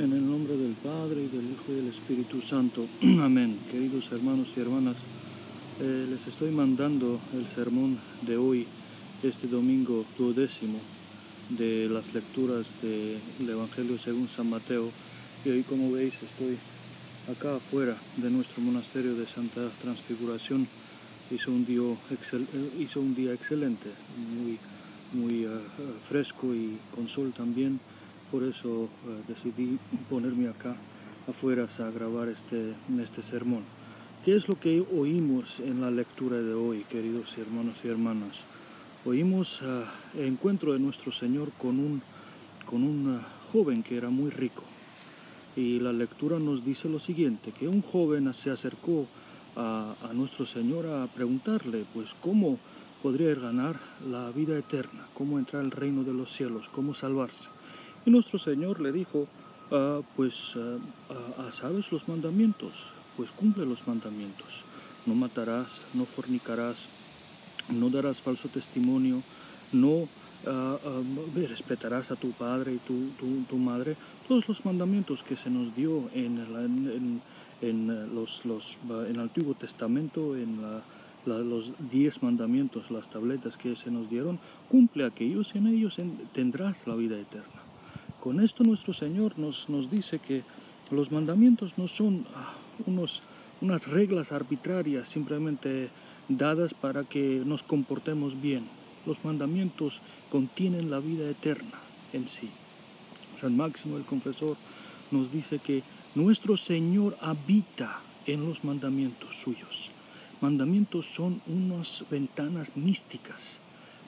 En el nombre del Padre, y del Hijo, y del Espíritu Santo. Amén. Queridos hermanos y hermanas, les estoy mandando el sermón de hoy, este domingo 12º, de las lecturas del Evangelio según San Mateo. Y hoy, como veis, estoy acá afuera de nuestro monasterio de Santa Transfiguración. Hizo un día excelente, muy fresco y con sol también. Por eso decidí ponerme acá afuera a grabar este sermón. ¿Qué es lo que oímos en la lectura de hoy, queridos hermanos y hermanas? Oímos el encuentro de nuestro Señor con un joven que era muy rico. Y la lectura nos dice lo siguiente, que un joven se acercó a nuestro Señor a preguntarle, pues, cómo podría ganar la vida eterna, cómo entrar al reino de los cielos, cómo salvarse. Y nuestro Señor le dijo, ¿sabes los mandamientos? Pues cumple los mandamientos. No matarás, no fornicarás, no darás falso testimonio, no respetarás a tu padre y tu madre. Todos los mandamientos que se nos dio en el Antiguo Testamento, los 10 mandamientos, las tabletas que se nos dieron, cumple aquellos y en ellos tendrás la vida eterna. Con esto nuestro Señor nos dice que los mandamientos no son unas reglas arbitrarias simplemente dadas para que nos comportemos bien. Los mandamientos contienen la vida eterna en sí. San Máximo el Confesor nos dice que nuestro Señor habita en los mandamientos suyos. Mandamientos son unas ventanas místicas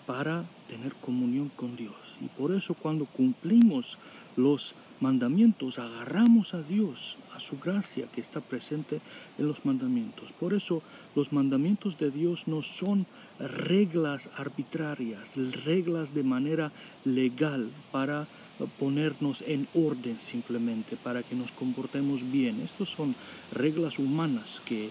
para tener comunión con Dios. Y por eso cuando cumplimos los mandamientos, agarramos a Dios, a su gracia que está presente en los mandamientos. Por eso los mandamientos de Dios no son reglas arbitrarias, reglas de manera legal para ponernos en orden simplemente, para que nos comportemos bien. Estos son reglas humanas que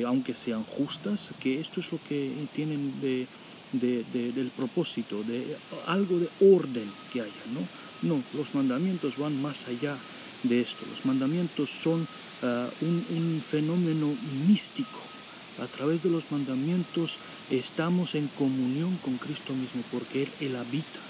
aunque sean justas, que esto es lo que tienen del propósito, de algo de orden que haya, ¿no? No, los mandamientos van más allá de esto. Los mandamientos son un fenómeno místico. A través de los mandamientos estamos en comunión con Cristo mismo, porque Él habita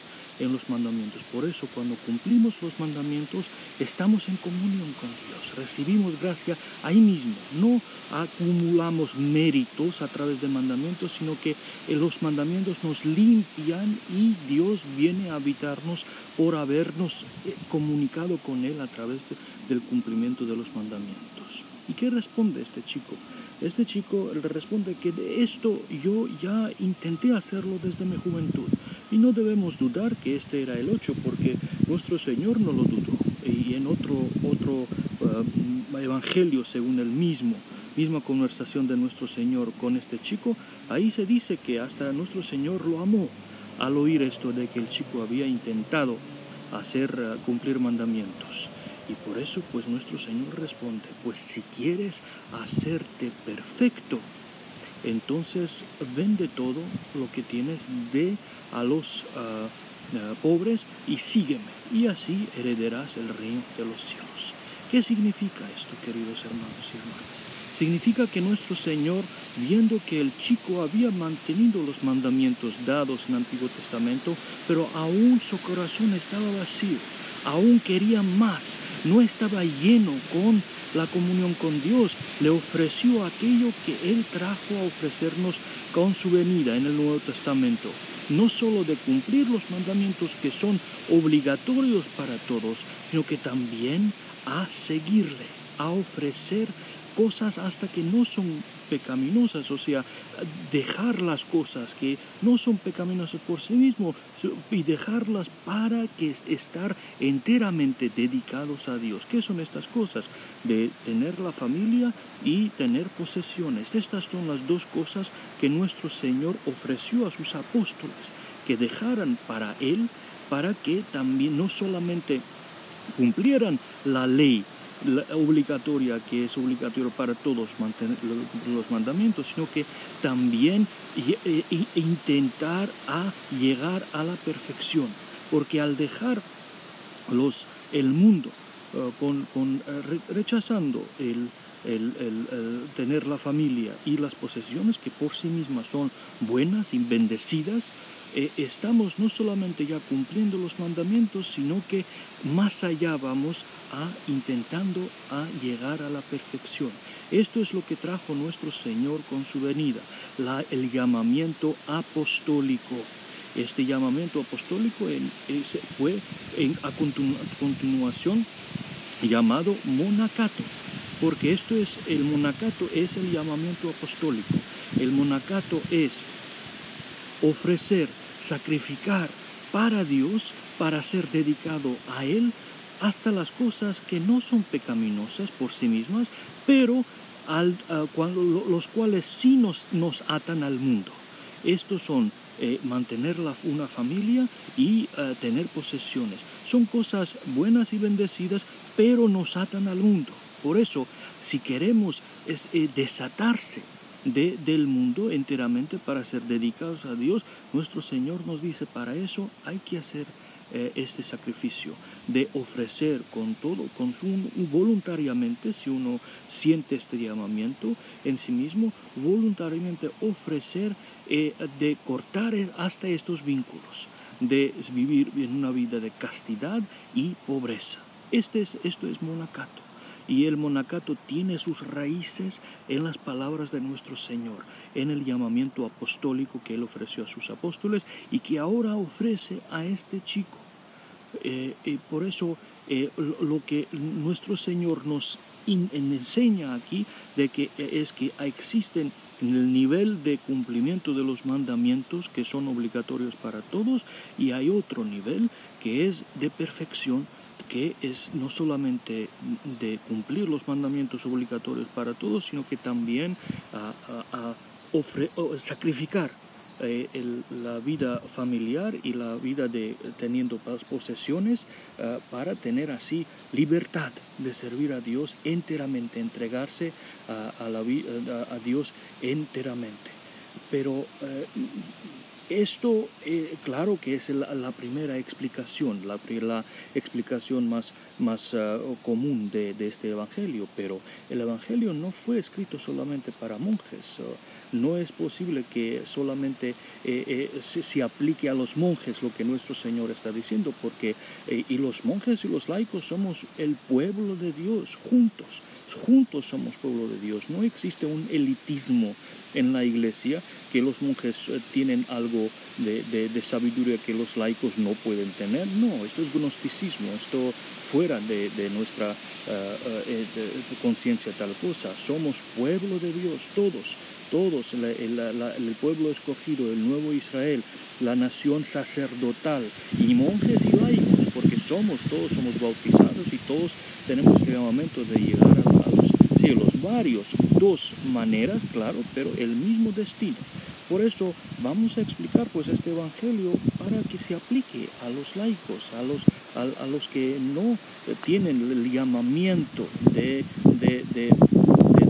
en los mandamientos. Por eso, cuando cumplimos los mandamientos, estamos en comunión con Dios. Recibimos gracia ahí mismo. No acumulamos méritos a través de mandamientos, sino que los mandamientos nos limpian y Dios viene a habitarnos por habernos comunicado con Él a través del cumplimiento de los mandamientos. ¿Y qué responde este chico? Este chico le responde que de esto yo ya intenté hacerlo desde mi juventud. Y no debemos dudar que este era el 8, porque nuestro Señor no lo dudó. Y en otro evangelio, según el misma conversación de nuestro Señor con este chico, ahí se dice que hasta nuestro Señor lo amó al oír esto de que el chico había intentado cumplir mandamientos. Y por eso, pues, nuestro Señor responde, pues si quieres hacerte perfecto, entonces vende todo lo que tienes, de a los pobres y sígueme, y así heredarás el reino de los cielos. ¿Qué significa esto, queridos hermanos y hermanas? Significa que nuestro Señor, viendo que el chico había mantenido los mandamientos dados en el Antiguo Testamento, pero aún su corazón estaba vacío, aún quería más, no estaba lleno con la comunión con Dios, le ofreció aquello que Él trajo a ofrecernos con su venida en el Nuevo Testamento. No solo de cumplir los mandamientos que son obligatorios para todos, sino que también a seguirle, a ofrecer cosas hasta que no son pecaminosas, o sea, dejar las cosas que no son pecaminosas por sí mismo y dejarlas para que estar enteramente dedicados a Dios. ¿Qué son estas cosas? De tener la familia y tener posesiones. Estas son las dos cosas que nuestro Señor ofreció a sus apóstoles, que dejaran para Él, para que también no solamente cumplieran la ley obligatoria, que es obligatorio para todos mantener los mandamientos, sino que también intentar llegar a la perfección, porque al dejar el mundo rechazando el tener la familia y las posesiones que por sí mismas son buenas y bendecidas, estamos no solamente ya cumpliendo los mandamientos, sino que más allá vamos intentando llegar a la perfección. Esto es lo que trajo nuestro Señor con su venida, el llamamiento apostólico. Este llamamiento apostólico fue a continuación llamado monacato, porque el monacato es el llamamiento apostólico. El monacato es ofrecer, sacrificar para Dios, para ser dedicado a Él, hasta las cosas que no son pecaminosas por sí mismas, pero los cuales sí nos atan al mundo. Estos son mantener una familia y tener posesiones. Son cosas buenas y bendecidas, pero nos atan al mundo. Por eso, si queremos desatarse del mundo enteramente para ser dedicados a Dios, nuestro Señor nos dice, para eso hay que hacer este sacrificio de ofrecer voluntariamente, si uno siente este llamamiento en sí mismo, voluntariamente ofrecer, de cortar hasta estos vínculos, de vivir en una vida de castidad y pobreza. Esto es monacato. Y el monacato tiene sus raíces en las palabras de nuestro Señor, en el llamamiento apostólico que Él ofreció a sus apóstoles y que ahora ofrece a este chico. Y por eso lo que nuestro Señor nos enseña aquí es que existen el nivel de cumplimiento de los mandamientos que son obligatorios para todos, y hay otro nivel que es de perfección, que es no solamente de cumplir los mandamientos obligatorios para todos, sino que también sacrificar la vida familiar y la vida teniendo posesiones, para tener así libertad de servir a Dios enteramente, entregarse a Dios enteramente. Pero esto, claro que es la primera explicación, la explicación más común de este evangelio, pero el evangelio no fue escrito solamente para monjes. No es posible que solamente se aplique a los monjes lo que nuestro Señor está diciendo, porque y los monjes y los laicos somos el pueblo de Dios, juntos somos pueblo de Dios. No existe un elitismo en la iglesia, que los monjes tienen algo de sabiduría que los laicos no pueden tener. No, esto es gnosticismo, esto fuera de nuestra conciencia tal cosa. Somos pueblo de Dios, todos, el pueblo escogido, el nuevo Israel, la nación sacerdotal, y monjes y laicos, porque todos somos bautizados y todos tenemos el llamamiento de llegar a los cielos. Dos maneras, claro, pero el mismo destino. Por eso vamos a explicar pues este evangelio para que se aplique a los laicos, a los que no tienen el llamamiento de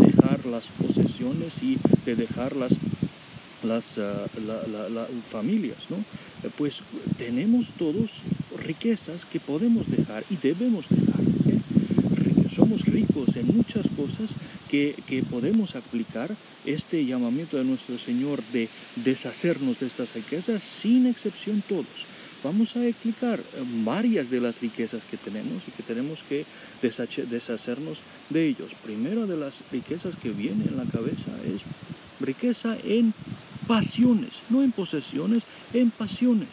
dejar las posesiones y de dejar las familias, ¿no? Pues tenemos todos riquezas que podemos dejar y debemos dejar. Somos ricos en muchas cosas que podemos aplicar este llamamiento de nuestro Señor de deshacernos de estas riquezas, sin excepción todos. Vamos a explicar varias de las riquezas que tenemos y que tenemos que deshacernos de ellos. Primera de las riquezas que viene en la cabeza es riqueza en pasiones, no en posesiones, en pasiones.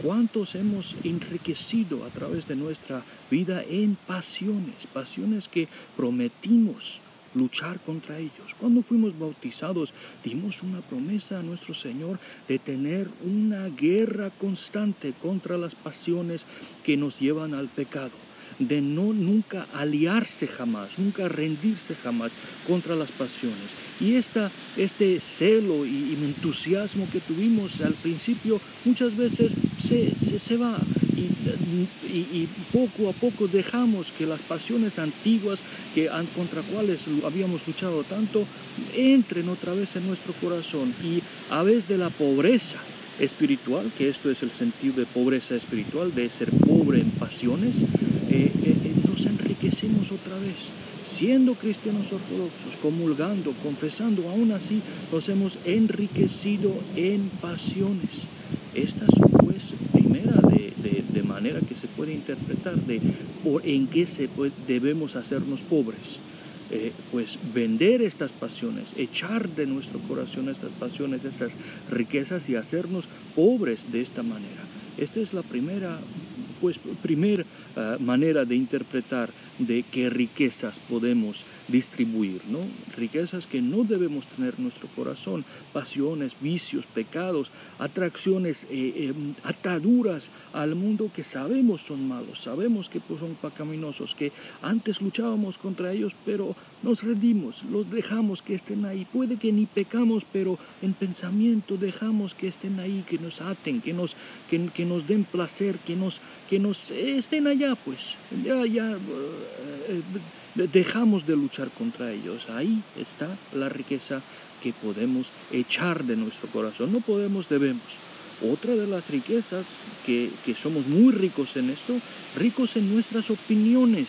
¿Cuántos hemos enriquecido a través de nuestra vida en pasiones que prometimos luchar contra ellos? Cuando fuimos bautizados, dimos una promesa a nuestro Señor de tener una guerra constante contra las pasiones que nos llevan al pecado, de nunca aliarse jamás, nunca rendirse jamás contra las pasiones. Y este celo y entusiasmo que tuvimos al principio muchas veces se va, y poco a poco dejamos que las pasiones antiguas contra cuales habíamos luchado tanto entren otra vez en nuestro corazón, y a veces de la pobreza espiritual, que esto es el sentido de pobreza espiritual, de ser pobre en pasiones, nos enriquecemos enriquecemos otra vez. Siendo cristianos ortodoxos, comulgando, confesando, aún así nos hemos enriquecido en pasiones. Estas son pues primera de manera que se puede interpretar en qué debemos hacernos pobres. Pues vender estas pasiones, echar de nuestro corazón estas pasiones, estas riquezas y hacernos pobres de esta manera. Esta es la primera manera de interpretar de qué riquezas podemos distribuir, ¿no? Riquezas que no debemos tener en nuestro corazón, pasiones, vicios, pecados, atracciones, ataduras al mundo que sabemos son malos, sabemos que son pecaminosos, que antes luchábamos contra ellos, pero nos rendimos, los dejamos que estén ahí. Puede que ni pecamos, pero en pensamiento dejamos que estén ahí, que nos aten, que nos den placer, que nos estén allá, pues dejamos de luchar contra ellos. Ahí está la riqueza que podemos echar de nuestro corazón. No podemos, debemos. Otra de las riquezas que somos muy ricos en esto, ricos en nuestras opiniones.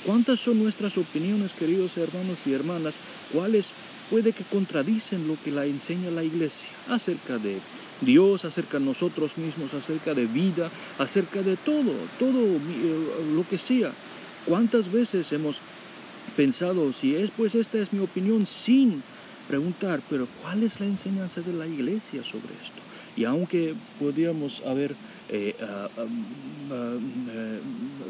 ¿Cuántas son nuestras opiniones, queridos hermanos y hermanas? ¿Cuáles puede que contradicen lo que la enseña la iglesia acerca de Dios, acerca de nosotros mismos, acerca de vida, acerca de todo lo que sea? ¿Cuántas veces hemos pensado, pues esta es mi opinión, sin preguntar, pero ¿cuál es la enseñanza de la iglesia sobre esto? Y aunque podríamos haber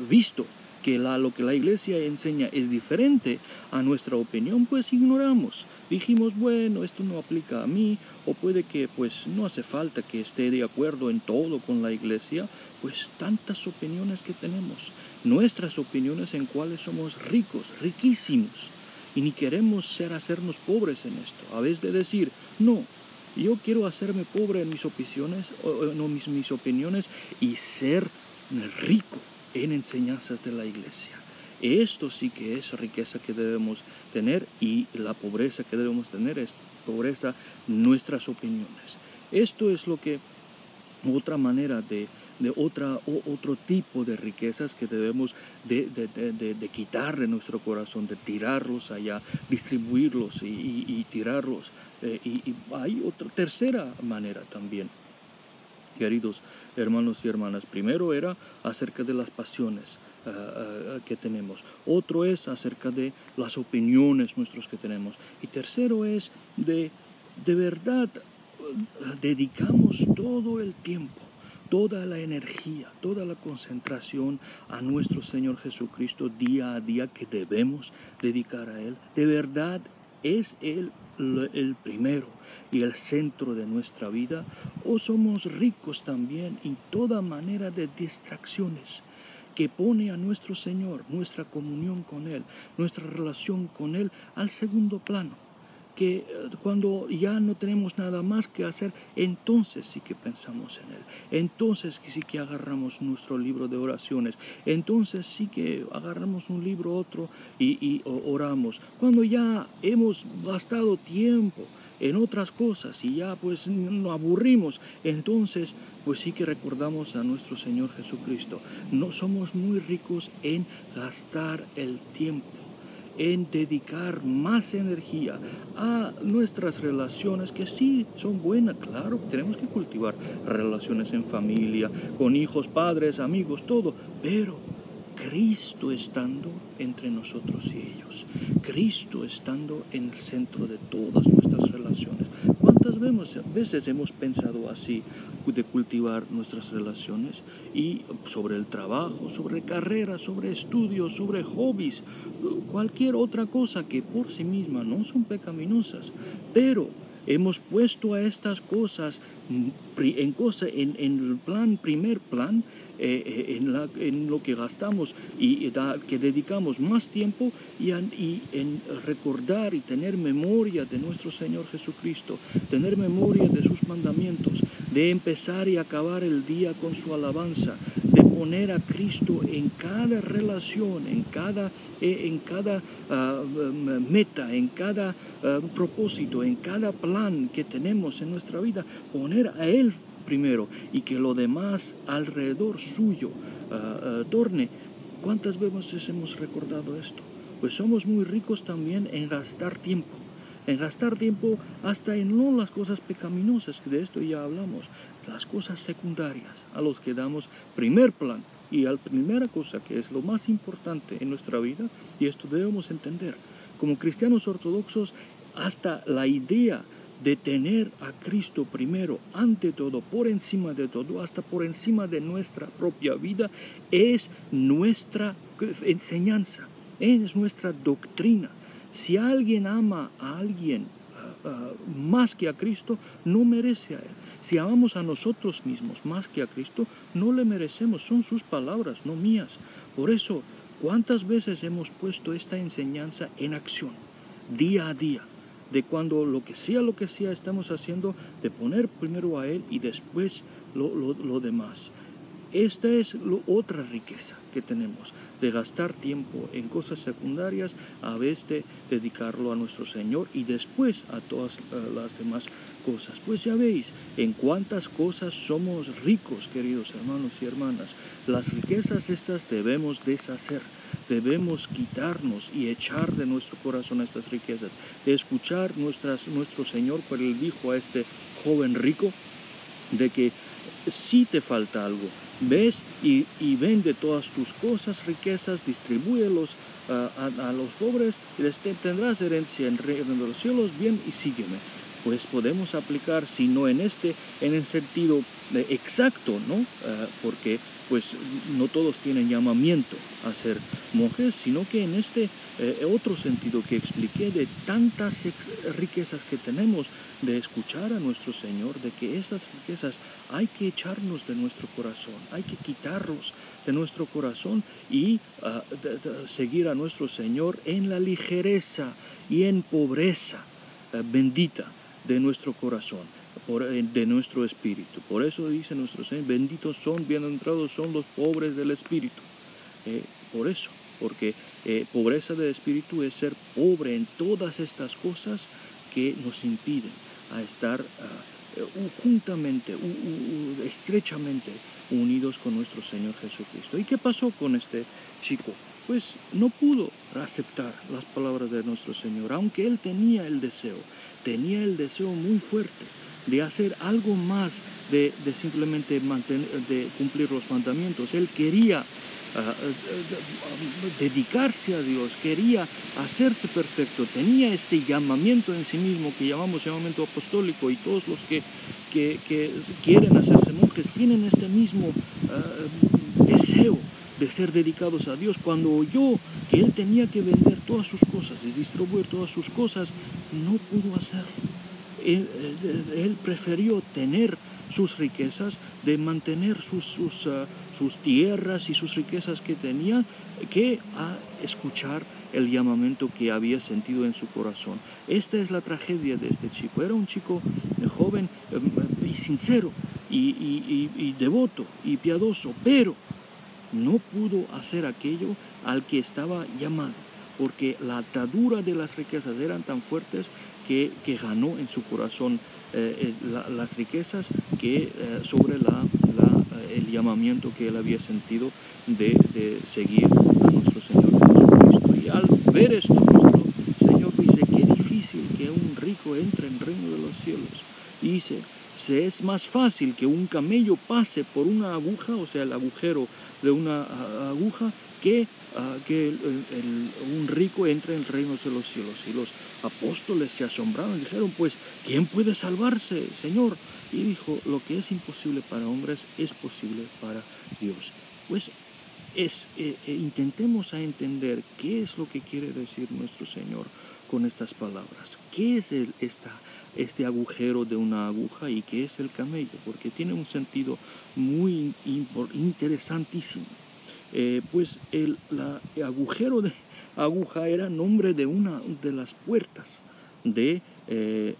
visto que lo que la iglesia enseña es diferente a nuestra opinión, pues ignoramos. Dijimos, bueno, esto no aplica a mí, o puede que pues no hace falta que esté de acuerdo en todo con la iglesia. Pues tantas opiniones que tenemos, nuestras opiniones en cuales somos ricos, riquísimos, y ni queremos hacernos pobres en esto. A vez de decir, no, yo quiero hacerme pobre en mis opiniones, mis opiniones, y ser rico en enseñanzas de la iglesia. Esto sí que es riqueza que debemos tener, y la pobreza que debemos tener es pobreza nuestras opiniones. Esto es lo que otra manera otro tipo de riquezas que debemos de quitar de nuestro corazón, de tirarlos allá, distribuirlos y tirarlos. Y hay otra tercera manera también, queridos hermanos y hermanas. Primero era acerca de las pasiones que tenemos. Otro es acerca de las opiniones nuestros que tenemos. Y tercero es de verdad dedicamos todo el tiempo, toda la energía, toda la concentración a nuestro Señor Jesucristo día a día, que debemos dedicar a Él. De verdad es Él el primero y el centro de nuestra vida, o somos ricos también en toda manera de distracciones que pone a nuestro Señor, nuestra comunión con Él, nuestra relación con Él al segundo plano. Que cuando ya no tenemos nada más que hacer, entonces sí que pensamos en Él, entonces sí que agarramos nuestro libro de oraciones, entonces sí que agarramos un libro otro y oramos. Cuando ya hemos gastado tiempo en otras cosas y ya pues nos aburrimos, entonces pues sí que recordamos a nuestro Señor Jesucristo. No somos muy ricos en gastar el tiempo, en dedicar más energía a nuestras relaciones, que sí son buenas, claro, tenemos que cultivar relaciones en familia, con hijos, padres, amigos, todo, pero Cristo estando entre nosotros y ellos, Cristo estando en el centro de todas nuestras relaciones. ¿Cuántas veces hemos pensado así, de cultivar nuestras relaciones, y sobre el trabajo, sobre carrera, sobre estudios, sobre hobbies, cualquier otra cosa que por sí misma no son pecaminosas, pero hemos puesto a estas cosas en el primer plan, en lo que gastamos y que dedicamos más tiempo, y en recordar y tener memoria de nuestro Señor Jesucristo, tener memoria de sus mandamientos, de empezar y acabar el día con su alabanza, de poner a Cristo en cada relación, en cada meta, en cada propósito, en cada plan que tenemos en nuestra vida, poner a Él primero, y que lo demás alrededor suyo torne ¿Cuántas veces hemos recordado esto? Pues somos muy ricos también en gastar tiempo. En gastar tiempo hasta en no las cosas pecaminosas, que de esto ya hablamos, las cosas secundarias, a los que damos primer plan. Y la primera cosa que es lo más importante en nuestra vida, y esto debemos entender, como cristianos ortodoxos, hasta la idea de tener a Cristo primero, ante todo, por encima de todo, hasta por encima de nuestra propia vida, es nuestra enseñanza, es nuestra doctrina. Si alguien ama a alguien más que a Cristo, no merece a Él. Si amamos a nosotros mismos más que a Cristo, no le merecemos. Son sus palabras, no mías. Por eso, ¿cuántas veces hemos puesto esta enseñanza en acción, día a día? De cuando lo que sea estamos haciendo, de poner primero a Él y después lo demás. Esta es otra riqueza que tenemos, de gastar tiempo en cosas secundarias a vez de dedicarlo a nuestro Señor y después a todas las demás cosas. Pues ya veis en cuántas cosas somos ricos, queridos hermanos y hermanas. Las riquezas estas debemos deshacer, debemos quitarnos y echar de nuestro corazón estas riquezas, de escuchar nuestro Señor, pero Él dijo a este joven rico de que si te falta algo, ves y vende todas tus cosas, riquezas, distribúyelos a los pobres y tendrás herencia en el reino de los cielos, bien, y sígueme. Pues podemos aplicar, si no en el sentido exacto, ¿no? Porque pues no todos tienen llamamiento a ser monjes, sino que en este otro sentido que expliqué, de tantas riquezas que tenemos, de escuchar a nuestro Señor, de que estas riquezas hay que echarnos de nuestro corazón, hay que quitarlos de nuestro corazón y seguir a nuestro Señor en la ligereza y en pobreza bendita de nuestro corazón, de nuestro espíritu. Por eso dice nuestro Señor, benditos son, bienaventurados son los pobres del espíritu. Por eso, porque pobreza del espíritu es ser pobre en todas estas cosas que nos impiden a estar juntamente, estrechamente unidos con nuestro Señor Jesucristo. ¿Y qué pasó con este chico? Pues no pudo aceptar las palabras de nuestro Señor, aunque él tenía el deseo muy fuerte de hacer algo más de simplemente de cumplir los mandamientos. Él quería dedicarse a Dios, quería hacerse perfecto, tenía este llamamiento en sí mismo que llamamos llamamiento apostólico, y todos los que quieren hacerse monjes tienen este mismo deseo de ser dedicados a Dios. Cuando oyó que él tenía que vender todas sus cosas y distribuir todas sus cosas, no pudo hacerlo. Él prefirió tener sus riquezas, de mantener sus tierras y sus riquezas que tenía, que a escuchar el llamamiento que había sentido en su corazón. Esta es la tragedia de este chico. Era un chico joven y sincero y devoto y piadoso, pero no pudo hacer aquello al que estaba llamado, porque la atadura de las riquezas eran tan fuertes que ganó en su corazón las riquezas que sobre el llamamiento que él había sentido de seguir a nuestro Señor Jesucristo. Y al ver esto, nuestro Señor dice, qué difícil que un rico entre en el reino de los cielos. Y dice, es más fácil que un camello pase por una aguja, o sea, el agujero de una aguja, que un rico entre en el reino de los cielos. Y los apóstoles se asombraron y dijeron, pues, ¿quién puede salvarse, Señor? Y dijo, lo que es imposible para hombres es posible para Dios. Pues intentemos a entender qué es lo que quiere decir nuestro Señor con estas palabras. ¿Qué es este agujero de una aguja y qué es el camello? Porque tiene un sentido muy interesantísimo. Pues el agujero de aguja era nombre de una de las puertas de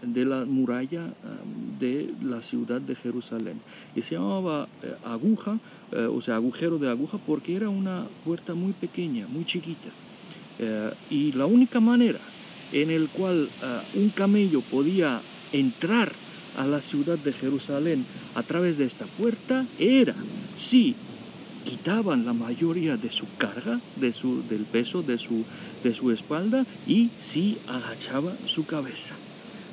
la muralla de la ciudad de Jerusalén, y se llamaba aguja, o sea, agujero de aguja, porque era una puerta muy pequeña, muy chiquita, y la única manera en el cual un camello podía entrar a la ciudad de Jerusalén a través de esta puerta era si quitaban la mayoría de su carga, del peso de su espalda, y sí agachaba su cabeza.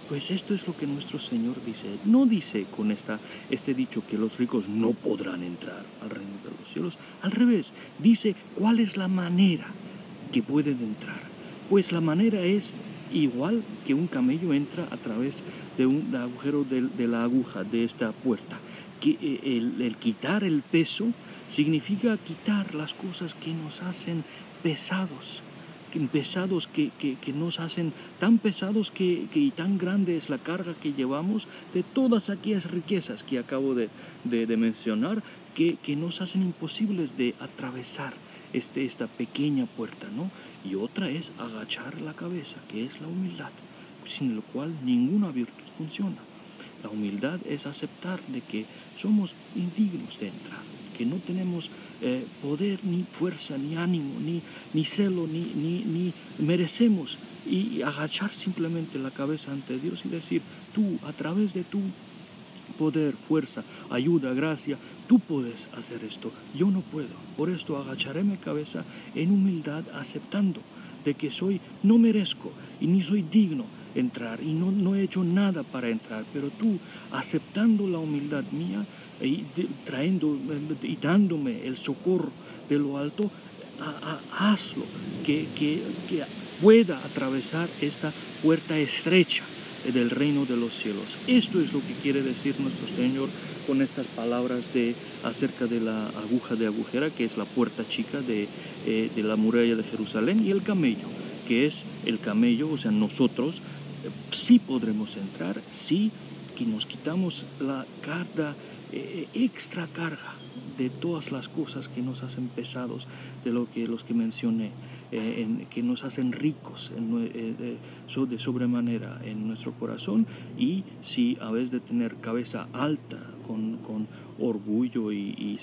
Pues esto es lo que nuestro Señor dice. No dice con este dicho que los ricos no podrán entrar al reino de los cielos. Al revés, dice cuál es la manera que pueden entrar. Pues la manera es igual que un camello entra a través de un agujero de la aguja de esta puerta. Que el quitar el peso significa quitar las cosas que nos hacen pesados, que nos hacen tan pesados y tan grande es la carga que llevamos de todas aquellas riquezas que acabo de mencionar, que nos hacen imposibles de atravesar esta pequeña puerta, ¿no? Y otra es agachar la cabeza, que es la humildad, sin lo cual ninguna virtud funciona. La humildad es aceptar de que somos indignos de entrar, que no tenemos poder, ni fuerza, ni ánimo, ni celo, ni merecemos, y agachar simplemente la cabeza ante Dios y decir: tú, a través de tu poder, fuerza, ayuda, gracia, tú puedes hacer esto, yo no puedo. Por esto agacharé mi cabeza en humildad, aceptando de que no merezco y ni soy digno entrar, y no he hecho nada para entrar, pero tú, aceptando la humildad mía y dándome el socorro de lo alto, hazlo, que pueda atravesar esta puerta estrecha del reino de los cielos. Esto es lo que quiere decir nuestro Señor con estas palabras acerca de la aguja de agujera, que es la puerta chica de la muralla de Jerusalén, y el camello, que es el camello, o sea, nosotros sí podremos entrar, sí que nos quitamos la carga, extra carga de todas las cosas que nos hacen pesados, de los que mencioné, que nos hacen ricos de sobremanera en nuestro corazón. Y si a vez de tener cabeza alta con orgullo y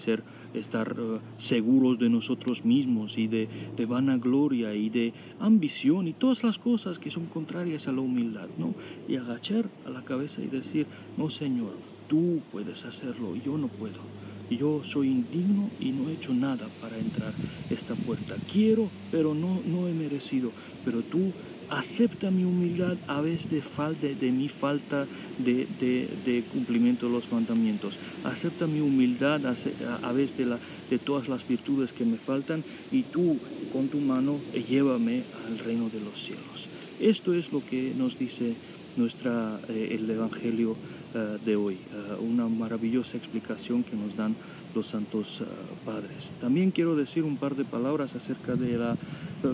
estar seguros de nosotros mismos, y de vanagloria y de ambición y todas las cosas que son contrarias a la humildad, ¿no? Y agachar a la cabeza y decir: no, Señor, tú puedes hacerlo, yo no puedo. Yo soy indigno y no he hecho nada para entrar esta puerta. Quiero, pero no he merecido. Pero tú acepta mi humildad a veces de mi falta de cumplimiento de los mandamientos. Acepta mi humildad a veces de todas las virtudes que me faltan, y tú con tu mano llévame al reino de los cielos. Esto es lo que nos dice el Evangelio de hoy, una maravillosa explicación que nos dan los santos padres. También quiero decir un par de palabras acerca de la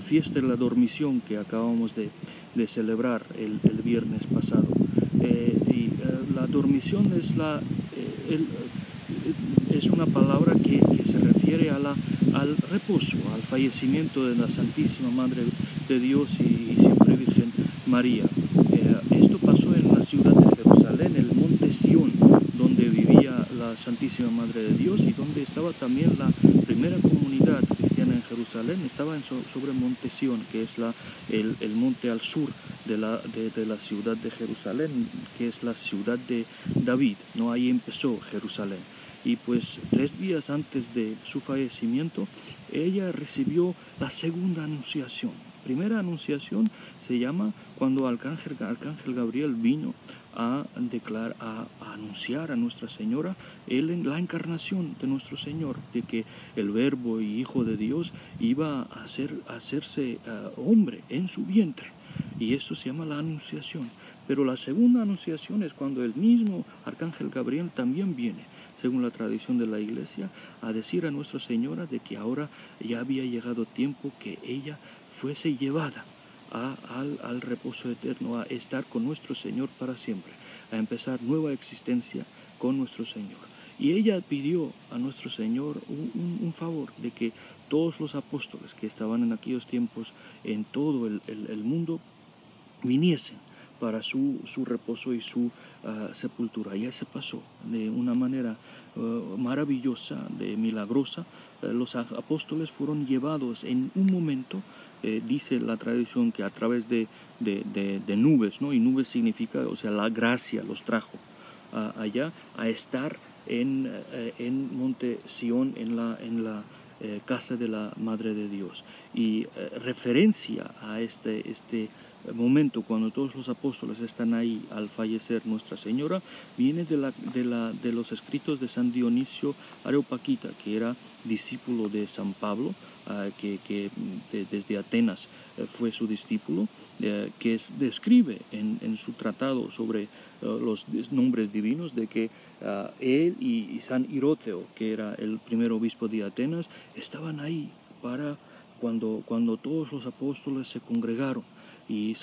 fiesta de la dormición que acabamos de celebrar el viernes pasado. La dormición es una palabra que se refiere al reposo, al fallecimiento de la Santísima Madre de Dios y siempre Virgen María. Esto pasó en la ciudad de Jerusalén, el monte Sión, donde vivía la Santísima Madre de Dios, y donde estaba también la primera comunidad cristiana en Jerusalén. Estaba sobre el monte Sión, que es el monte al sur de la ciudad de Jerusalén, que es la ciudad de David, ¿no? Ahí empezó Jerusalén. Y pues 3 días antes de su fallecimiento, ella recibió la segunda anunciación. Primera anunciación se llama cuando Arcángel Gabriel vino a anunciar a Nuestra Señora la encarnación de nuestro Señor, de que el Verbo y Hijo de Dios iba a hacerse hombre en su vientre. Y esto se llama la anunciación. Pero la segunda anunciación es cuando el mismo Arcángel Gabriel también viene, según la tradición de la Iglesia, a decir a Nuestra Señora de que ahora ya había llegado tiempo que ella fuese llevada al reposo eterno, a estar con nuestro Señor para siempre, a empezar nueva existencia con nuestro Señor. Y ella pidió a nuestro Señor un favor, de que todos los apóstoles que estaban en aquellos tiempos en todo el mundo viniesen para su reposo y su sepultura. Ya se pasó de una manera maravillosa, milagrosa. Los apóstoles fueron llevados en un momento, dice la tradición, que a través de nubes, ¿no? Y nubes significa, o sea, la gracia los trajo allá a estar en Monte Sión, en la casa de la Madre de Dios. Y referencia a este momento cuando todos los apóstoles están ahí al fallecer Nuestra Señora, viene de los escritos de San Dionisio Areopagita, que era discípulo de San Pablo, que desde Atenas fue su discípulo, que describe en su tratado sobre los nombres divinos de que él y San Hiróteo, que era el primer obispo de Atenas, estaban ahí para cuando todos los apóstoles se congregaron, y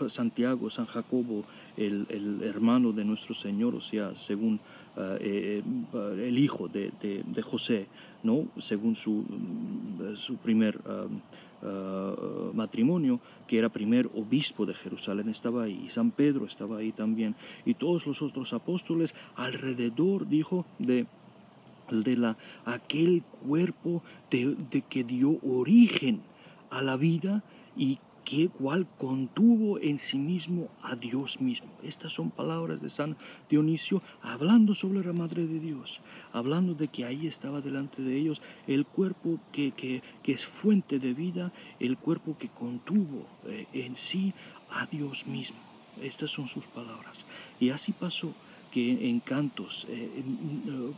Santiago, San Jacobo, el hermano de nuestro Señor, o sea, según el hijo de José, ¿no? Según su primer matrimonio, que era primer obispo de Jerusalén, estaba ahí, y San Pedro estaba ahí también, y todos los otros apóstoles alrededor, dijo, de aquel cuerpo de que dio origen a la vida y cual contuvo en sí mismo a Dios mismo. Estas son palabras de San Dionisio hablando sobre la Madre de Dios, hablando de que ahí estaba delante de ellos el cuerpo que es fuente de vida, el cuerpo que contuvo en sí a Dios mismo. Estas son sus palabras. Y así pasó, que en cantos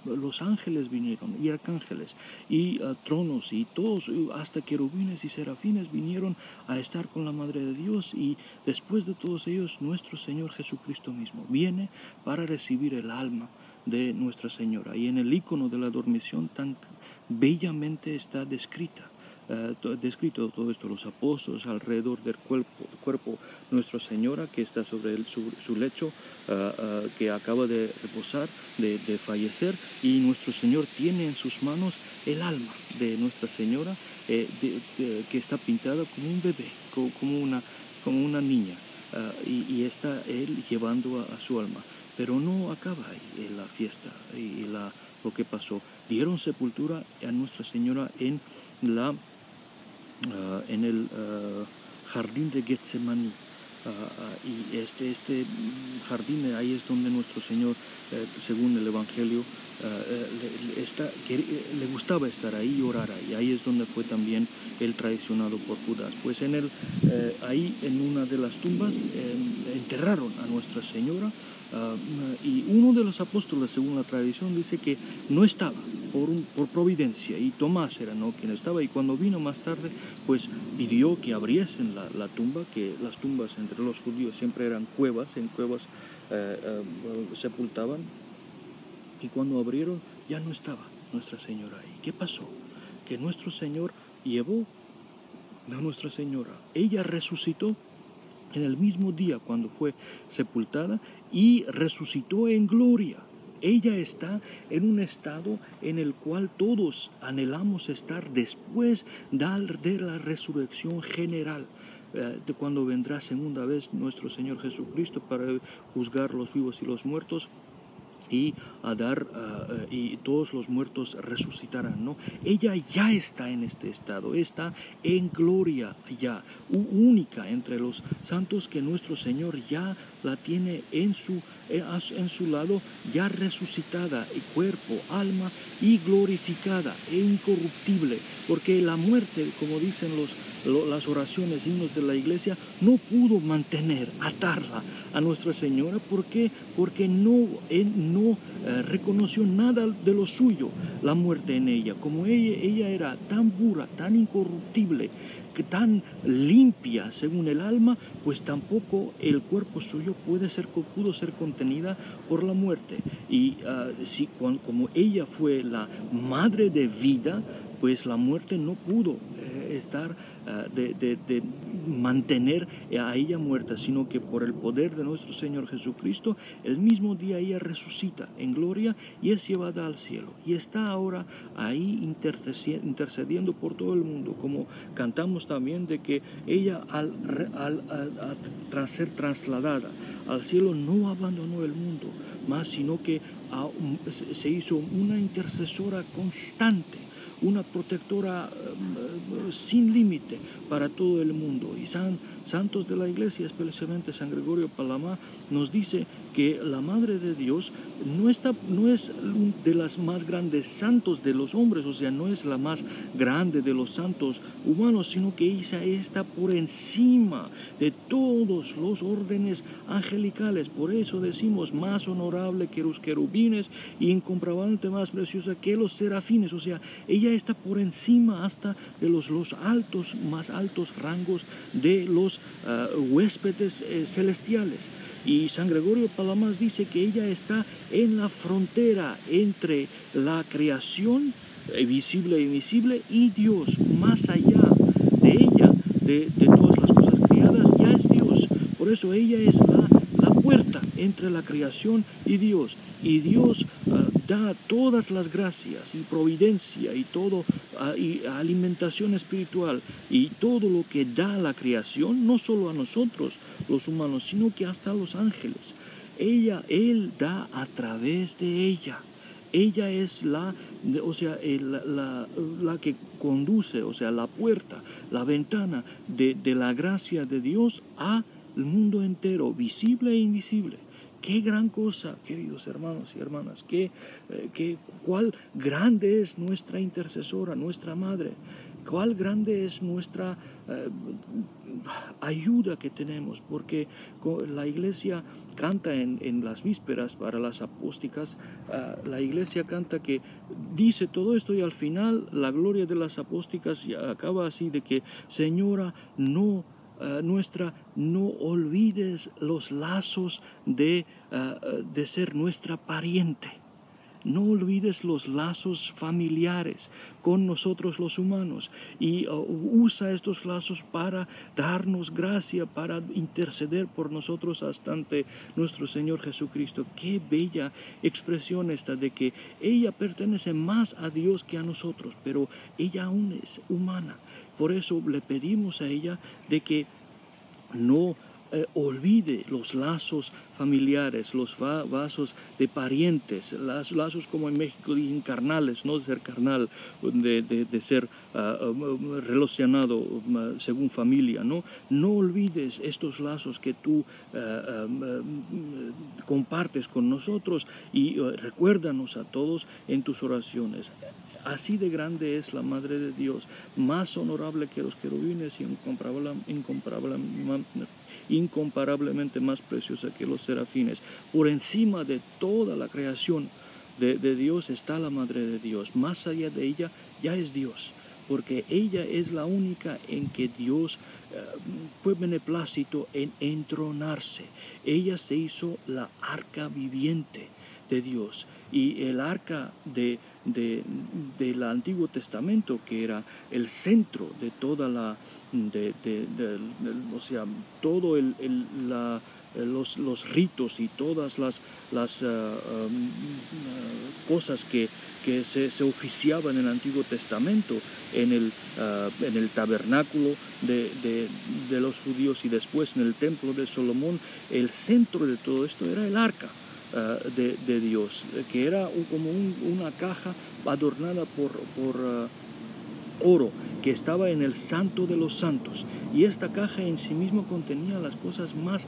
los ángeles vinieron, y arcángeles, y tronos, y todos, hasta querubines y serafines vinieron a estar con la Madre de Dios, y después de todos ellos nuestro Señor Jesucristo mismo viene para recibir el alma de Nuestra Señora. Y en el icono de la dormición tan bellamente está descrito todo esto, los apóstoles alrededor del cuerpo Nuestra Señora, que está sobre su lecho, que acaba de reposar, de fallecer, y nuestro Señor tiene en sus manos el alma de Nuestra Señora, que está pintada como un bebé, como una niña, y está él llevando a su alma. Pero no acaba ahí la fiesta y lo que pasó. Dieron sepultura a Nuestra Señora en el jardín de Getsemaní, y este jardín, ahí es donde nuestro Señor, según el Evangelio, le gustaba estar ahí y orar ahí. Ahí es donde fue también él traicionado por Judas. Pues ahí en una de las tumbas enterraron a Nuestra Señora, y uno de los apóstoles, según la tradición, dice que no estaba por providencia, y Tomás era, ¿no?, quien estaba, y cuando vino más tarde, pues pidió que abriesen la tumba, que las tumbas entre los judíos siempre eran cuevas, en cuevas sepultaban, y cuando abrieron ya no estaba Nuestra Señora ahí. ¿Qué pasó? Que nuestro Señor llevó a Nuestra Señora, ella resucitó en el mismo día cuando fue sepultada, y resucitó en gloria. Ella está en un estado en el cual todos anhelamos estar después de la resurrección general, de cuando vendrá segunda vez nuestro Señor Jesucristo para juzgar los vivos y los muertos, y y todos los muertos resucitarán, ¿no? Ella ya está en este estado, está en gloria ya, única entre los santos, que nuestro Señor ya la tiene en su lado, ya resucitada, cuerpo, alma, y glorificada e incorruptible, porque la muerte, como dicen las oraciones, himnos de la Iglesia, no pudo atarla a Nuestra Señora. ¿Por qué? Porque no reconoció nada de lo suyo, la muerte en ella. Como ella era tan pura, tan incorruptible, tan limpia según el alma, pues tampoco el cuerpo suyo pudo ser contenida por la muerte. Y como ella fue la madre de vida, pues la muerte no pudo de mantener a ella muerta, sino que por el poder de nuestro Señor Jesucristo, el mismo día ella resucita en gloria y es llevada al cielo, y está ahora ahí intercediendo por todo el mundo, como cantamos también, de que ella al ser trasladada al cielo no abandonó el mundo más, sino que se hizo una intercesora constante, una protectora sin límite para todo el mundo. Y San santos de la iglesia, especialmente San Gregorio Palama, nos dice que la Madre de Dios no es de las más grandes santos de los hombres, o sea, no es la más grande de los santos humanos, sino que ella está por encima de todos los órdenes angelicales. Por eso decimos más honorable que los querubines y incomparablemente más preciosa que los serafines. O sea, ella está por encima hasta de los más altos rangos de los huéspedes celestiales. Y San Gregorio Palamas dice que ella está en la frontera entre la creación visible e invisible y Dios. Más allá de ella, de todas las cosas creadas, ya es Dios. Por eso ella es la puerta entre la creación y Dios. Y Dios da todas las gracias y providencia y todo, y alimentación espiritual y todo lo que da la creación, no solo a nosotros los humanos, sino que hasta a los ángeles. Él da a través de ella. Ella es la que conduce, o sea, la puerta, la ventana de la gracia de Dios al mundo entero, visible e invisible. Qué gran cosa, queridos hermanos y hermanas, cuál grande es nuestra intercesora, nuestra madre, cuál grande es nuestra ayuda que tenemos, porque la iglesia canta en las vísperas para las apósticas, la iglesia canta que dice todo esto y al final la gloria de las apósticas acaba así de que, Señora, no olvides los lazos de ser nuestra pariente. No olvides los lazos familiares con nosotros los humanos y usa estos lazos para darnos gracia, para interceder por nosotros hasta ante nuestro Señor Jesucristo. Qué bella expresión esta de que ella pertenece más a Dios que a nosotros, pero ella aún es humana. Por eso le pedimos a ella de que no olvide los lazos familiares, los vasos de parientes, los lazos como en México dicen carnales, no de ser carnal, de ser relacionado según familia, ¿no? No olvides estos lazos que tú compartes con nosotros y recuérdanos a todos en tus oraciones. Así de grande es la Madre de Dios, más honorable que los querubines y incomparablemente más preciosa que los serafines. Por encima de toda la creación de Dios está la Madre de Dios. Más allá de ella ya es Dios, porque ella es la única en que Dios fue beneplácito en entronarse. Ella se hizo la arca viviente de Dios, y el arca del Antiguo Testamento, que era el centro de toda o sea, todo los ritos y todas las cosas que se oficiaban en el Antiguo Testamento, en el tabernáculo de los judíos y después en el templo de Salomón. El centro de todo esto era el arca de Dios, que era como una caja adornada por oro, que estaba en el Santo de los Santos, y esta caja en sí misma contenía las cosas más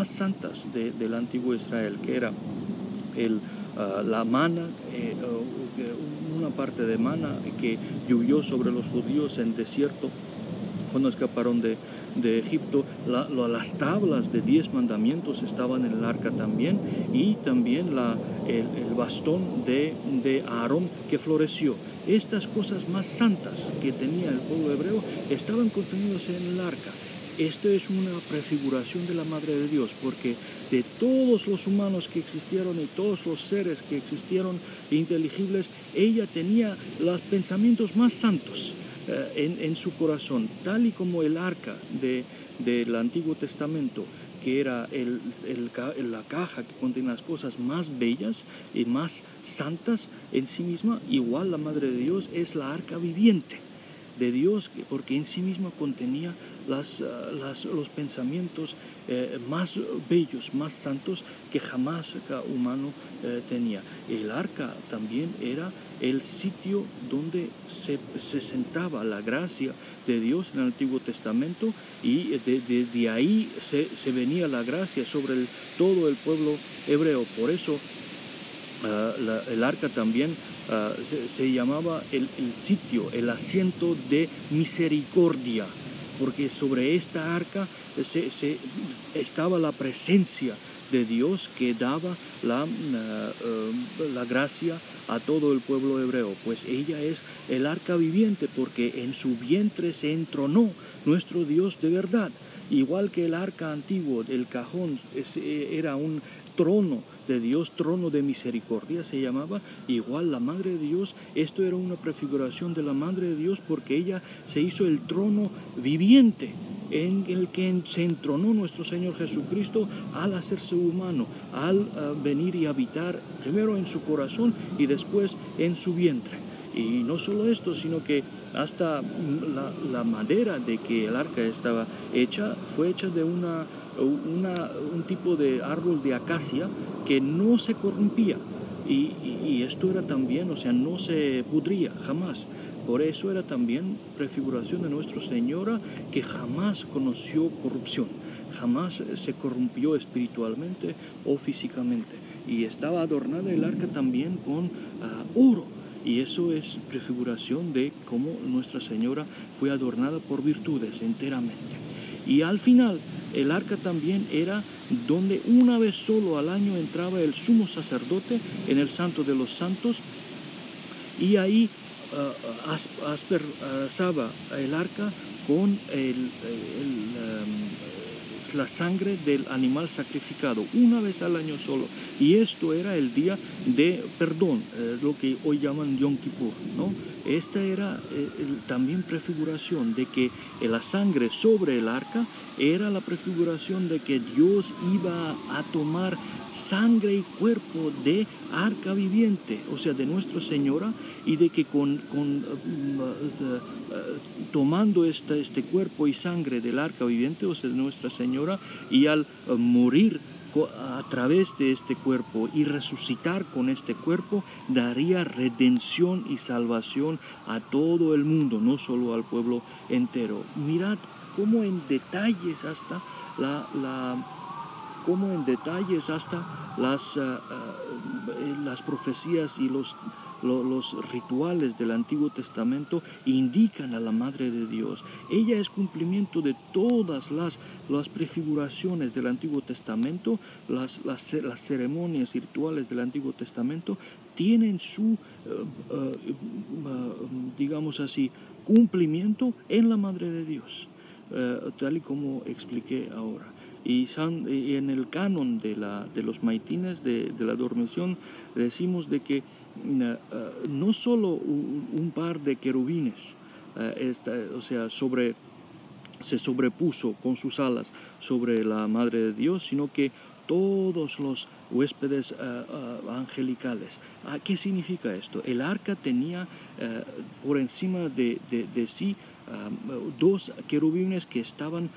santas del antiguo Israel, que era la maná, una parte de maná que llovió sobre los judíos en desierto cuando escaparon de Egipto. Las tablas de 10 mandamientos estaban en el arca también, y también el bastón de Aarón que floreció. Estas cosas más santas que tenía el pueblo hebreo estaban contenidas en el arca. Esto es una prefiguración de la Madre de Dios, porque de todos los humanos que existieron y todos los seres que existieron inteligibles, ella tenía los pensamientos más santos en su corazón, tal y como el arca del Antiguo Testamento, que era la caja que contiene las cosas más bellas y más santas en sí misma. Igual la Madre de Dios es la arca viviente de Dios, porque en sí misma contenía los pensamientos más bellos, más santos que jamás humano tenía. El arca también era el sitio donde se sentaba la gracia de Dios en el Antiguo Testamento, y de ahí se venía la gracia sobre todo el pueblo hebreo. Por eso el arca también se llamaba el sitio, el asiento de misericordia, porque sobre esta arca estaba la presencia de Dios que daba la gracia a todo el pueblo hebreo. Pues ella es el arca viviente, porque en su vientre se entronó nuestro Dios de verdad. Igual que el arca antiguo, el cajón era un trono de Dios, trono de misericordia se llamaba. Igual la Madre de Dios, esto era una prefiguración de la Madre de Dios, porque ella se hizo el trono viviente en el que se entronó nuestro Señor Jesucristo al hacerse humano, al venir y habitar primero en su corazón y después en su vientre. Y no solo esto, sino que hasta la madera de que el arca estaba hecha fue hecha de un tipo de árbol de acacia que no se corrompía. Y esto era también, o sea, no se pudría jamás. Por eso era también prefiguración de Nuestra Señora, que jamás conoció corrupción, jamás se corrompió espiritualmente o físicamente. Y estaba adornada el arca también con oro. Y eso es prefiguración de cómo Nuestra Señora fue adornada por virtudes enteramente. Y al final, el arca también era donde una vez solo al año entraba el sumo sacerdote en el Santo de los Santos, y ahí aspersaba el arca con la sangre del animal sacrificado, una vez al año solo. Y esto era el día de perdón, lo que hoy llaman Yom Kippur, ¿no? Esta era también prefiguración de que la sangre sobre el arca era la prefiguración de que Dios iba a tomar sangre y cuerpo de arca viviente, o sea, de Nuestra Señora, y de que tomando este cuerpo y sangre del arca viviente, o sea, de Nuestra Señora, y al morir a través de este cuerpo y resucitar con este cuerpo, daría redención y salvación a todo el mundo, no solo al pueblo entero. Mirad cómo en detalles hasta las profecías y los rituales del Antiguo Testamento indican a la Madre de Dios. Ella es cumplimiento de todas las prefiguraciones del Antiguo Testamento. Las ceremonias y rituales del Antiguo Testamento tienen su, digamos así, cumplimiento en la Madre de Dios, tal y como expliqué ahora. Y en el canon de los maitines de la dormición decimos de que no solo un par de querubines o sea, se sobrepuso con sus alas sobre la Madre de Dios, sino que todos los huéspedes angelicales. ¿Qué significa esto? El arca tenía por encima de sí dos querubines que estaban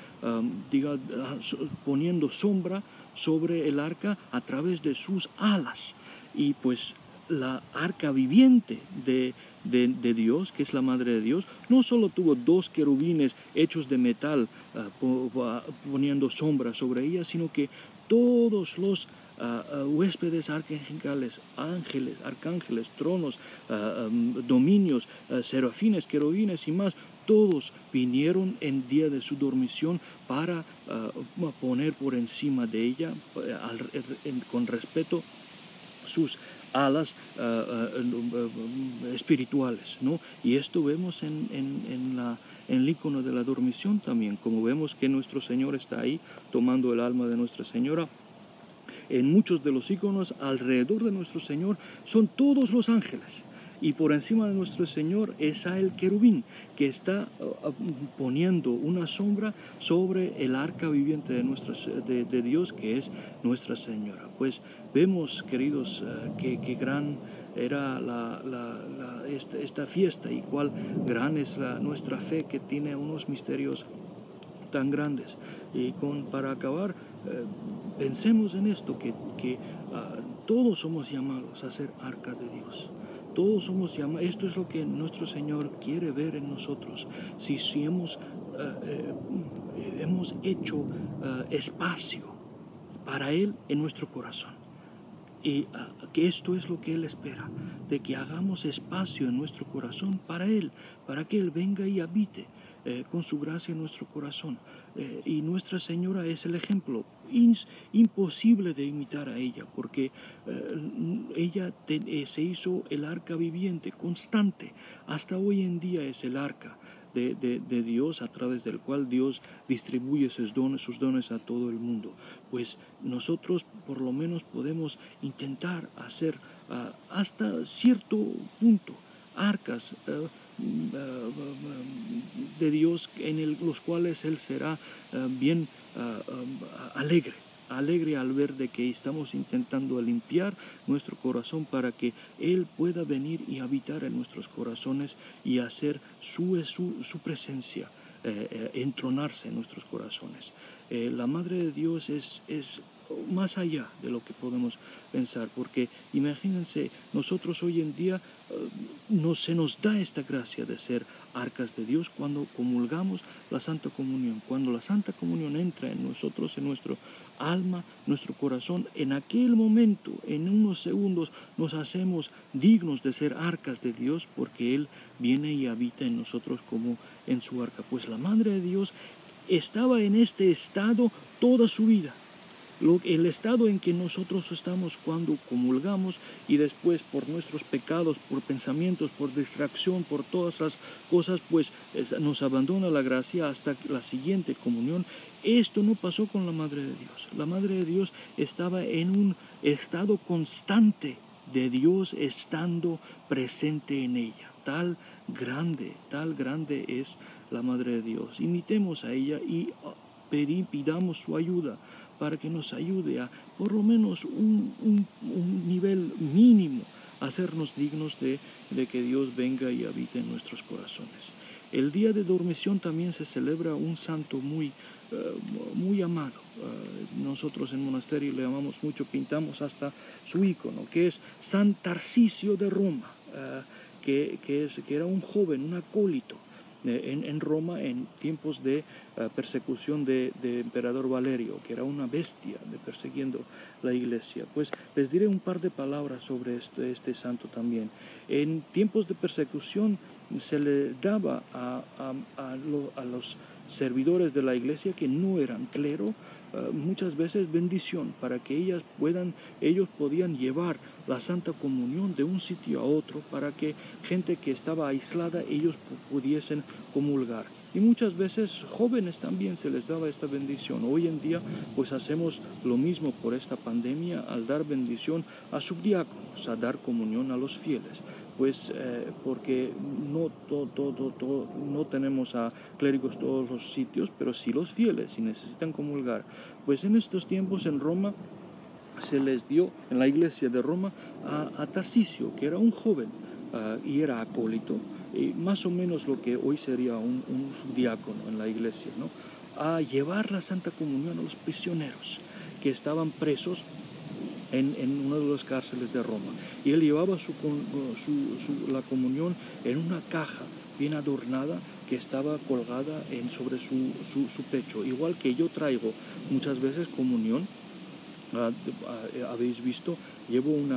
poniendo sombra sobre el arca a través de sus alas. Y pues la arca viviente de Dios, que es la Madre de Dios, no solo tuvo dos querubines hechos de metal poniendo sombra sobre ella, sino que todos los huéspedes arcangelicales, ángeles, arcángeles, tronos, dominios, serafines, querubines y más, todos vinieron en día de su dormición para poner por encima de ella, con respeto, sus alas espirituales, ¿no? Y esto vemos en el icono de la dormición también, como vemos que nuestro Señor está ahí tomando el alma de Nuestra Señora. En muchos de los iconos alrededor de nuestro Señor son todos los ángeles, y por encima de nuestro Señor está el querubín que está poniendo una sombra sobre el arca viviente de Dios, que es Nuestra Señora. Pues vemos, queridos, qué gran era esta fiesta, y cuál gran es nuestra fe, que tiene unos misterios tan grandes. Y para acabar, pensemos en esto, que todos somos llamados a ser arca de Dios. Todos somos llamados. Esto es lo que nuestro Señor quiere ver en nosotros. Si hemos hecho espacio para Él en nuestro corazón. Y que esto es lo que Él espera, de que hagamos espacio en nuestro corazón para Él, para que Él venga y habite con su gracia en nuestro corazón. Y Nuestra Señora es el ejemplo imposible de imitar a ella, porque ella se hizo el arca viviente, constante. Hasta hoy en día es el arca de Dios, a través del cual Dios distribuye sus dones a todo el mundo. Pues nosotros por lo menos podemos intentar hacer hasta cierto punto arcas de Dios, en los cuales Él será bien alegre al ver de que estamos intentando limpiar nuestro corazón, para que Él pueda venir y habitar en nuestros corazones y hacer su presencia entronarse en nuestros corazones. La Madre de Dios es más allá de lo que podemos pensar, porque imagínense, nosotros hoy en día se nos da esta gracia de ser arcas de Dios cuando comulgamos la Santa Comunión. Cuando la Santa Comunión entra en nosotros, en nuestro alma, nuestro corazón, en aquel momento, en unos segundos, nos hacemos dignos de ser arcas de Dios, porque Él viene y habita en nosotros como en su arca. Pues la Madre de Dios estaba en este estado toda su vida. El estado en que nosotros estamos cuando comulgamos, y después por nuestros pecados, por pensamientos, por distracción, por todas las cosas, pues nos abandona la gracia hasta la siguiente comunión. Esto no pasó con la Madre de Dios. La Madre de Dios estaba en un estado constante de Dios estando presente en ella. Tal grande es la Madre de Dios. Imitemos a ella y pidamos su ayuda, para que nos ayude a, por lo menos un nivel mínimo, hacernos dignos de que Dios venga y habite en nuestros corazones. El día de dormición también se celebra un santo muy amado. Nosotros en monasterio le amamos mucho, pintamos hasta su icono, que es San Tarcisio de Roma, que era un joven, un acólito en Roma en tiempos de persecución de emperador Valerio, que era una bestia persiguiendo la iglesia. Pues les diré un par de palabras sobre este santo también. En tiempos de persecución se le daba a los servidores de la iglesia, que no eran clero, muchas veces bendición, para que ellos podían llevar la Santa Comunión de un sitio a otro, para que gente que estaba aislada, ellos pudiesen comulgar. Y muchas veces jóvenes también se les daba esta bendición. Hoy en día pues hacemos lo mismo por esta pandemia, al dar bendición a subdiáconos, a dar comunión a los fieles. Pues porque no tenemos a clérigos todos los sitios, pero sí los fieles, y necesitan comulgar. Pues en estos tiempos en Roma se les dio, en la iglesia de Roma, a Tarcisio, que era un joven y era acólito, más o menos lo que hoy sería un subdiácono en la iglesia, ¿no? A llevar la Santa Comunión a los prisioneros que estaban presos en una de las cárceles de Roma. Y él llevaba la comunión en una caja bien adornada, que estaba colgada sobre su pecho. Igual que yo traigo muchas veces comunión, habéis visto, llevo un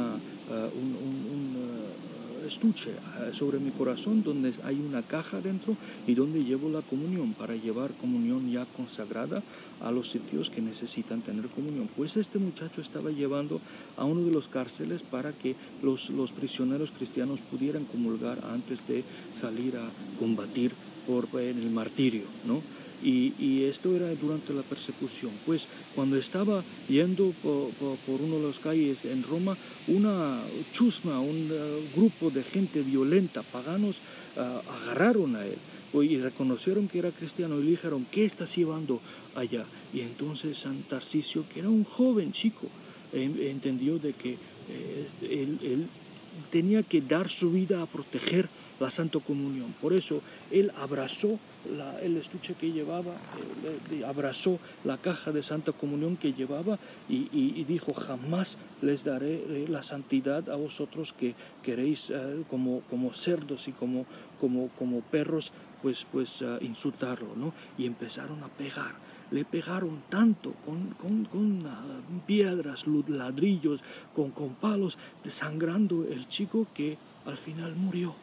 estuche sobre mi corazón, donde hay una caja dentro, y donde llevo la comunión, para llevar comunión ya consagrada a los sitios que necesitan tener comunión. Pues este muchacho estaba llevando a uno de los cárceles, para que los prisioneros cristianos pudieran comulgar antes de salir a combatir en el martirio, ¿no? Y esto era durante la persecución. Pues cuando estaba yendo por una de las calles en Roma, una chusma, un grupo de gente violenta, paganos, agarraron a él y reconocieron que era cristiano, y le dijeron: ¿qué estás llevando allá? Y entonces San Tarcisio, que era un joven chico, entendió de que él tenía que dar su vida a proteger la Santa Comunión. Por eso él abrazó el estuche que llevaba, abrazó la caja de Santa Comunión que llevaba y dijo: jamás les daré la santidad a vosotros que queréis como cerdos y como perros, pues insultarlo, ¿no? Y empezaron a pegar. Le pegaron tanto con piedras, ladrillos, con palos, sangrando el chico, que al final murió.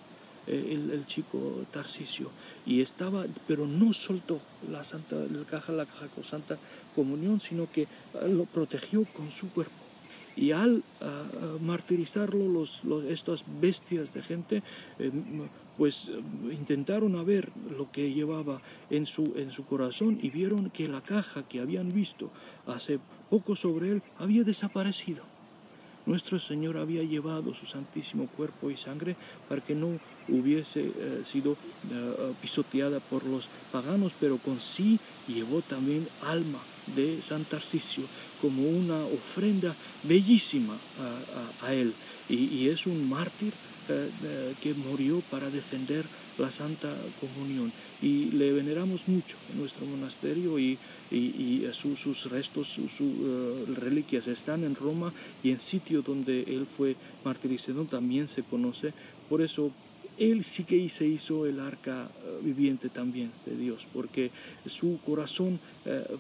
El chico Tarcisio, y estaba, pero no soltó la caja con Santa Comunión, sino que lo protegió con su cuerpo. Y al martirizarlo, estas bestias de gente, pues intentaron a ver lo que llevaba en su corazón, y vieron que la caja que habían visto hace poco sobre él había desaparecido. Nuestro Señor había llevado su santísimo cuerpo y sangre para que no hubiese sido pisoteada por los paganos, pero con sí llevó también alma de San Tarcisio como una ofrenda bellísima a él. Y es un mártir que murió para defender la Santa Comunión, y le veneramos mucho en nuestro monasterio, y sus restos, sus reliquias están en Roma, y en sitio donde él fue martirizado también se conoce. Por eso él sí que se hizo el arca viviente también de Dios, porque su corazón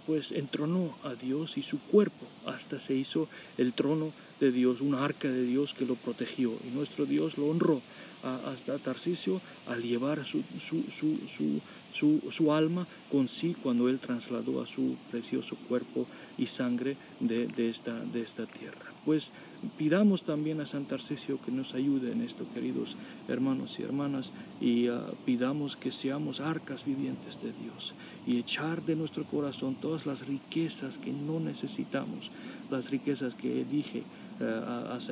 pues entronó a Dios, y su cuerpo hasta se hizo el trono de Dios, una arca de Dios que lo protegió, y nuestro Dios lo honró hasta Tarcisio al llevar su alma con sí cuando él trasladó a su precioso cuerpo y sangre de esta tierra. Pues pidamos también a San Tarcisio que nos ayude en esto, queridos hermanos y hermanas, y pidamos que seamos arcas vivientes de Dios, y echar de nuestro corazón todas las riquezas que no necesitamos, las riquezas que dije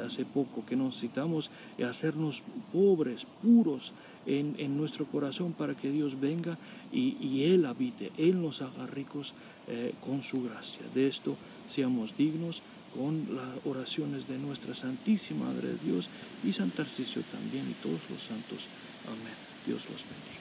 hace poco, que necesitamos hacernos pobres, puros en nuestro corazón, para que Dios venga y Él habite, Él nos haga ricos con su gracia. De esto seamos dignos con las oraciones de nuestra Santísima Madre de Dios y San Tarcisio también, y todos los santos. Amén. Dios los bendiga.